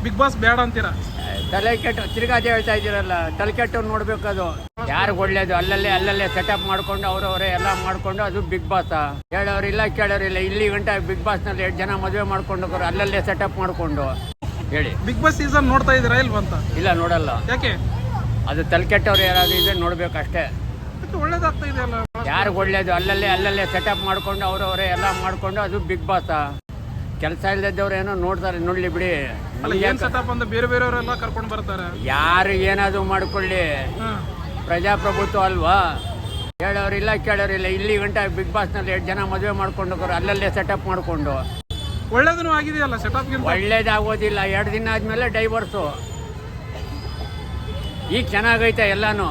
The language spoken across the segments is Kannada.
ಬಿಗ್ ಬಾಸ್ ಬೇಡ ಅಂತೀರಾ? ತಲೆ ಕೆಟ್ಟು ತಿರ್ಗಾದೆ ಹೇಳ್ತಾ ಇದ್ದೀರಲ್ಲ, ತಲೆ ಕೆಟ್ಟು ನೋಡ್ಬೇಕು. ಅದು ಯಾರು ಒಳ್ಳೇದು ಅಲ್ಲಲ್ಲೇ ಸೆಟಪ್ ಮಾಡ್ಕೊಂಡು ಅವ್ರವರೇ ಎಲ್ಲ ಮಾಡ್ಕೊಂಡು ಅದು ಬಿಗ್ ಬಾಸ್. ಕೇಳೋರಿಲ್ಲ ಇಲ್ಲಿ ಗಂಟ ಬಿಗ್ ಬಾಸ್ ನಲ್ಲಿ 2 ಜನ ಮದುವೆ ಮಾಡ್ಕೊಂಡು ಅಲ್ಲಲ್ಲೇ ಸೆಟಪ್ ಮಾಡ್ಕೊಂಡು ಹೇಳಿ. ಬಿಗ್ ಬಾಸ್ ಸೀಸನ್ ನೋಡ್ತಾ ಇದ್ದೀರಾ ಇಲ್ವಂತ? ಇಲ್ಲ, ನೋಡಲ್ಲ. ಯಾಕೆ? ಅದು ತಲೆ ಕೆಟ್ಟವ್ರು ಯಾರಾದ್ರೂ ಇದ್ರೆ ನೋಡ್ಬೇಕಷ್ಟೇ. ಒಳ್ಳೇದಾಗ್ತಾ ಇದೆಯಲ್ಲ. ಯಾರು ಒಳ್ಳೇದು ಅಲ್ಲಲ್ಲೇ ಸೆಟಪ್ ಮಾಡ್ಕೊಂಡು ಅವ್ರವರೇ ಎಲ್ಲ ಮಾಡ್ಕೊಂಡು ಅದು ಬಿಗ್ ಬಾಸ್. ಕೆಲಸ ಇಲ್ಲದವ್ರು ಏನೋ ನೋಡ್ತಾರೆ, ನೋಡ್ಲಿ ಬಿಡಿ. ಏನ್ ಸೆಟಪ್ ಅಂತ ಬೇರೆಯವರೆಲ್ಲ ಕರ್ಕೊಂಡು ಬರ್ತಾರೆ. ಯಾರು ಏನಾದ್ರು ಮಾಡ್ಕೊಳ್ಳಿ, ಪ್ರಜಾಪ್ರಭುತ್ವ ಅಲ್ವಾ? ಕೇಳೋರಿಲ್ಲ ಇಲ್ಲಿ ಗಂಟ ಬಿಗ್ ಬಾಸ್ ನಲ್ಲಿ 2 ಜನ ಮದುವೆ ಮಾಡ್ಕೊಂಡು ಅಲ್ಲಲ್ಲೇ ಸೆಟಪ್ ಮಾಡ್ಕೊಂಡು. ಒಳ್ಳೇದೂ ಆಗಿದೆಯಲ್ಲ ಸೆಟಪ್. ಒಳ್ಳೇದಾಗೋದಿಲ್ಲ, 2 ದಿನ ಆದ್ಮೇಲೆ ಡೈವರ್ಸು. ಈಗ ಚೆನ್ನಾಗೈತೆ ಎಲ್ಲಾನು,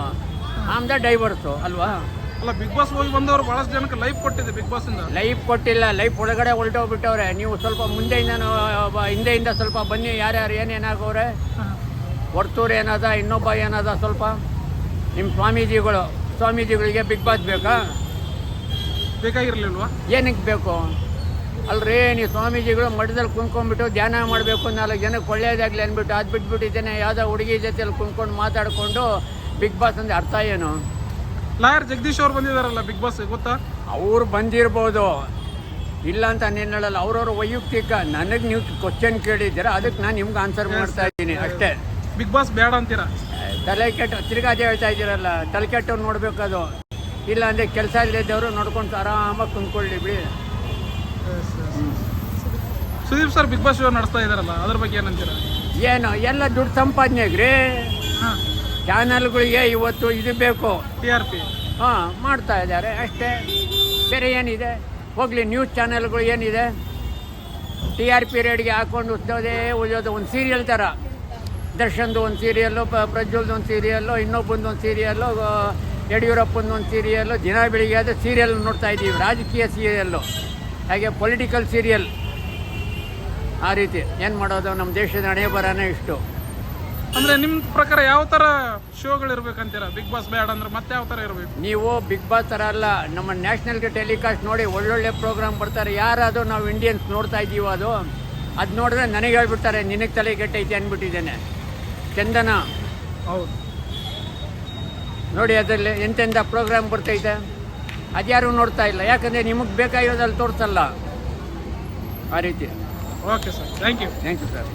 ಆಮ್ದ ಡೈವರ್ಸು ಅಲ್ವಾ? ಅಲ್ಲ, ಬಿಗ್ ಬಾಸ್ ಹೋಗಿ ಬಂದವರು ಬಹಳಷ್ಟು ಜನಕ್ಕೆ ಲೈಫ್ ಕೊಟ್ಟಿದೆ. ಬಿಗ್ ಬಾಸ್ ಇಂದ ಲೈಫ್ ಕೊಟ್ಟಿಲ್ಲ, ಲೈಫ್ ಒಳಗಡೆ ಹೊರಟೋಗ್ಬಿಟ್ಟವ್ರೆ. ನೀವು ಸ್ವಲ್ಪ ಹಿಂದೆಯಿಂದ ಸ್ವಲ್ಪ ಬನ್ನಿ, ಯಾರ್ಯಾರು ಏನೇನಾಗವ್ರೆ. ವರ್ತೂರು ಏನದ, ಇನ್ನೊಬ್ಬ ಏನದ, ಸ್ವಲ್ಪ ನಿಮ್ಮ ಸ್ವಾಮೀಜಿಗಳಿಗೆ ಬಿಗ್ ಬಾಸ್ ಬೇಕಾ? ಬೇಕಾಗಿರ್ಲಿಲ್ವಾ? ಏನಕ್ಕೆ ಬೇಕು ಅಲ್ರಿ? ನೀವು ಸ್ವಾಮೀಜಿಗಳು ಮಠದಲ್ಲಿ ಕುಂತ್ಕೊಂಡ್ಬಿಟ್ಟು ಧ್ಯಾನ ಮಾಡಬೇಕು, 4 ಜನಕ್ಕೆ ಒಳ್ಳೇದಾಗಲಿ ಅಂದ್ಬಿಟ್ಟು ಅದು ಬಿಟ್ಬಿಟ್ಟಿದ್ದೇನೆ. ಯಾವುದೋ ಹುಡುಗಿ ಜೊತೆಯಲ್ಲಿ ಕುಂತ್ಕೊಂಡು ಮಾತಾಡಿಕೊಂಡು ಬಿಗ್ ಬಾಸ್ ಅಂದ್ರೆ ಅರ್ಥ ಏನು? ಲಾಯರ್ ಜಗದೀಶ್ ಅವ್ರು ಬಂದಿದಾರಲ್ಲ ಬಿಗ್ ಬಾಸ್, ಗೊತ್ತಾ? ಅವ್ರು ಬಂದಿರ್ಬೋದು, ಇಲ್ಲ ಅಂತ ನೀನು ಹೇಳಲ್ಲ. ಅವ್ರವ್ರ ವೈಯಕ್ತಿಕ. ನನಗೆ ನೀವು ಕ್ವಶನ್ ಕೇಳಿದ್ದೀರಾ, ಅದಕ್ಕೆ ನಾನು ನಿಮ್ಗೆ ಆನ್ಸರ್ ಮಾಡ್ತಾ ಇದ್ದೀನಿ ಅಷ್ಟೇ. ಬಿಗ್ ಬಾಸ್ ಬೇಡ ಅಂತೀರಾ? ತಲೆ ಕೆಟ್ಟು ತಿರ್ಗಾದೆ ಹೇಳ್ತಾ ಇದ್ದೀರಲ್ಲ, ತಲೆ ಕೆಟ್ಟು ನೋಡ್ಬೇಕು. ಅದು ಇಲ್ಲ ಅಂದರೆ ಕೆಲಸ ಇಲ್ಲದವರು ನೋಡ್ಕೊಂಡು ಆರಾಮಾಗಿ ಕುಂತ್ಕೊಳ್ಳಿ ಬಿಡಿ. Sudeep sir Bigg Boss show ನಡೆಸ್ತಾ ಇದಾರಲ್ಲ, ಅದ್ರ ಬಗ್ಗೆ ಏನಂತೀರಾ? ಏನು ಎಲ್ಲ ದುಡ್ಡು ಸಂಪಾದನೆಗ್ರಿ. ಚಾನಲ್ಗಳಿಗೆ ಇವತ್ತು ಇದು ಬೇಕು, TRP. ಮಾಡ್ತಾ ಇದ್ದಾರೆ ಅಷ್ಟೇ, ಬೇರೆ ಏನಿದೆ? ಹೋಗಲಿ, ನ್ಯೂಸ್ ಚಾನಲ್ಗಳು ಏನಿದೆ, TRP ರೇಟ್ಗೆ ಹಾಕ್ಕೊಂಡು ಉಳಿಯೋದು. ಒಂದು ಸೀರಿಯಲ್ ಥರ, ದರ್ಶನ್ದು ಒಂದು ಸೀರಿಯಲ್ಲು, ಪ್ರಜ್ವಲ್ದು ಒಂದು ಸೀರಿಯಲ್ಲು, ಇನ್ನೊಬ್ಬಂದು ಒಂದು ಸೀರಿಯಲ್ಲು, ಯಡಿಯೂರಪ್ಪಂದು ಒಂದು ಸೀರಿಯಲ್ಲು. ದಿನ ಬೆಳಿಗ್ಗೆ ಆದರೆ ಸೀರಿಯಲ್ ನೋಡ್ತಾ ಇದ್ದೀವಿ, ರಾಜಕೀಯ ಸೀರಿಯಲ್ಲು, ಹಾಗೆ ಪೊಲಿಟಿಕಲ್ ಸೀರಿಯಲ್. ಆ ರೀತಿ ಏನು ಮಾಡೋದು? ನಮ್ಮ ದೇಶದ ಹಣೆ ಬರನೇ ಇಷ್ಟು. ಅಂದರೆ ನಿಮ್ಮ ಪ್ರಕಾರ ಯಾವ ಥರ ಶೋಗಳು ಇರ್ಬೇಕಂತೀರಾ? ಬಿಗ್ ಬಾಸ್ ಬೇಡ ಅಂದ್ರೆ ಮತ್ತೆ ಯಾವ ಥರ ಇರಬೇಕು? ನೀವು ಬಿಗ್ ಬಾಸ್ ಥರ ಅಲ್ಲ, ನಮ್ಮ ನ್ಯಾಷನಲ್ಗೆ ಟೆಲಿಕಾಸ್ಟ್ ನೋಡಿ, ಒಳ್ಳೊಳ್ಳೆ ಪ್ರೋಗ್ರಾಮ್ ಬರ್ತಾರೆ. ಯಾರಾದರೂ ನಾವು ಇಂಡಿಯನ್ಸ್ ನೋಡ್ತಾ ಇದ್ದೀವೋ ಅದು ನೋಡಿದ್ರೆ ನನಗೆ ಹೇಳ್ಬಿಡ್ತಾರೆ, ನಿನಗೆ ತಲೆ ಕೆಟ್ಟೈತೆ ಅಂದ್ಬಿಟ್ಟಿದ್ದೇನೆ. ಚಂದನ ಹೌದು ನೋಡಿ, ಅದರಲ್ಲಿ ಎಂತೆಂಥ ಪ್ರೋಗ್ರಾಮ್ ಬರ್ತೈತೆ, ಅದ್ಯಾರೂ ನೋಡ್ತಾ ಇಲ್ಲ. ಯಾಕಂದರೆ ನಿಮಗೆ ಬೇಕಾಗಿರೋದಲ್ಲಿ ತೋರಿಸಲ್ಲ. ಆ ರೀತಿ. Okay sir, thank you sir.